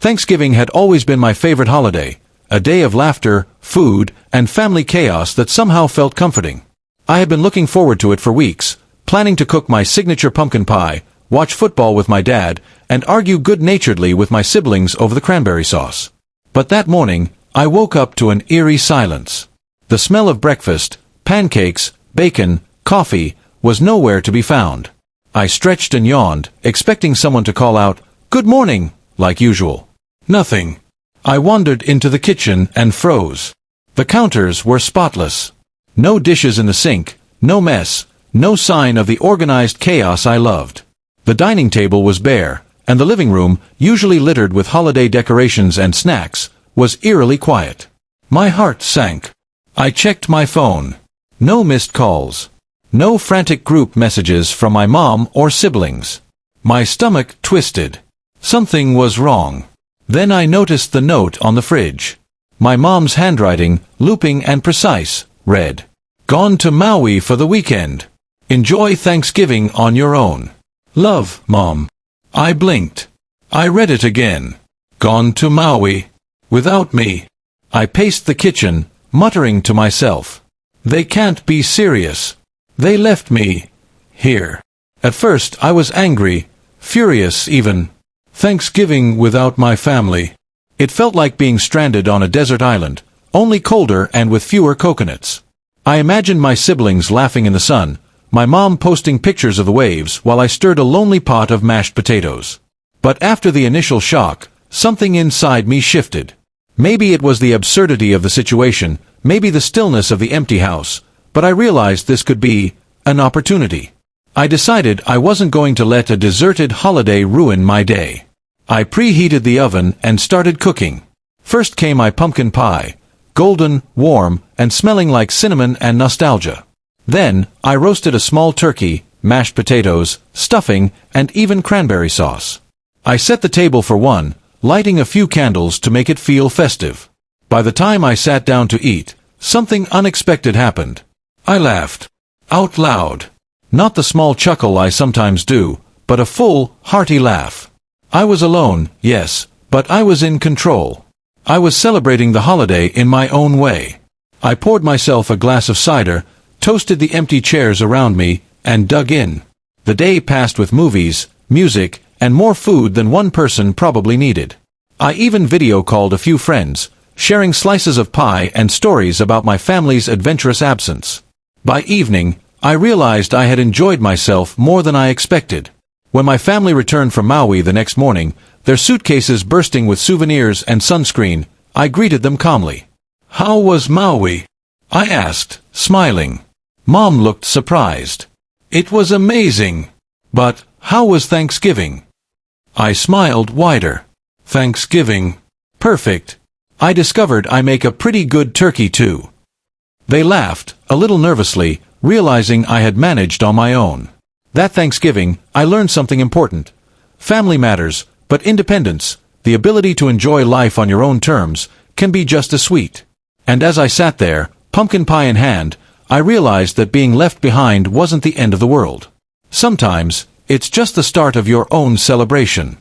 Thanksgiving had always been my favorite holiday, a day of laughter, food, and family chaos that somehow felt comforting. I had been looking forward to it for weeks, planning to cook my signature pumpkin pie, watch football with my dad, and argue good-naturedly with my siblings over the cranberry sauce. But that morning, I woke up to an eerie silence. The smell of breakfast, pancakes, bacon, coffee, was nowhere to be found. I stretched and yawned, expecting someone to call out, "Good morning," like usual. Nothing. I wandered into the kitchen and froze. The counters were spotless. No dishes in the sink, no mess, no sign of the organized chaos I loved. The dining table was bare, and the living room, usually littered with holiday decorations and snacks, was eerily quiet. My heart sank. I checked my phone. No missed calls. No frantic group messages from my mom or siblings. My stomach twisted. Something was wrong. Then I noticed the note on the fridge. My mom's handwriting, looping and precise, read, "Gone to Maui for the weekend. Enjoy Thanksgiving on your own. Love, Mom." I blinked. I read it again. "Gone to Maui. Without me." I paced the kitchen, muttering to myself, "They can't be serious. They left me here." At first I was angry, furious even. Thanksgiving without my family. It felt like being stranded on a desert island, only colder and with fewer coconuts. I imagined my siblings laughing in the sun, my mom posting pictures of the waves while I stirred a lonely pot of mashed potatoes. But after the initial shock, something inside me shifted. Maybe it was the absurdity of the situation, maybe the stillness of the empty house, but I realized this could be an opportunity. I decided I wasn't going to let a deserted holiday ruin my day. I preheated the oven and started cooking. First came my pumpkin pie, golden, warm, and smelling like cinnamon and nostalgia. Then, I roasted a small turkey, mashed potatoes, stuffing, and even cranberry sauce. I set the table for one, lighting a few candles to make it feel festive. By the time I sat down to eat, something unexpected happened. I laughed. Out loud. Not the small chuckle I sometimes do, but a full, hearty laugh. I was alone, yes, but I was in control. I was celebrating the holiday in my own way. I poured myself a glass of cider, toasted the empty chairs around me, and dug in. The day passed with movies, music, and more food than one person probably needed. I even video called a few friends, sharing slices of pie and stories about my family's adventurous absence. By evening, I realized I had enjoyed myself more than I expected. When my family returned from Maui the next morning, their suitcases bursting with souvenirs and sunscreen, I greeted them calmly. "How was Maui?" I asked, smiling. Mom looked surprised. "It was amazing. But, how was Thanksgiving?" I smiled wider. "Thanksgiving. Perfect. I discovered I make a pretty good turkey too." They laughed, a little nervously, realizing I had managed on my own. That Thanksgiving, I learned something important. Family matters, but independence, the ability to enjoy life on your own terms, can be just as sweet. And as I sat there, pumpkin pie in hand, I realized that being left behind wasn't the end of the world. Sometimes, it's just the start of your own celebration.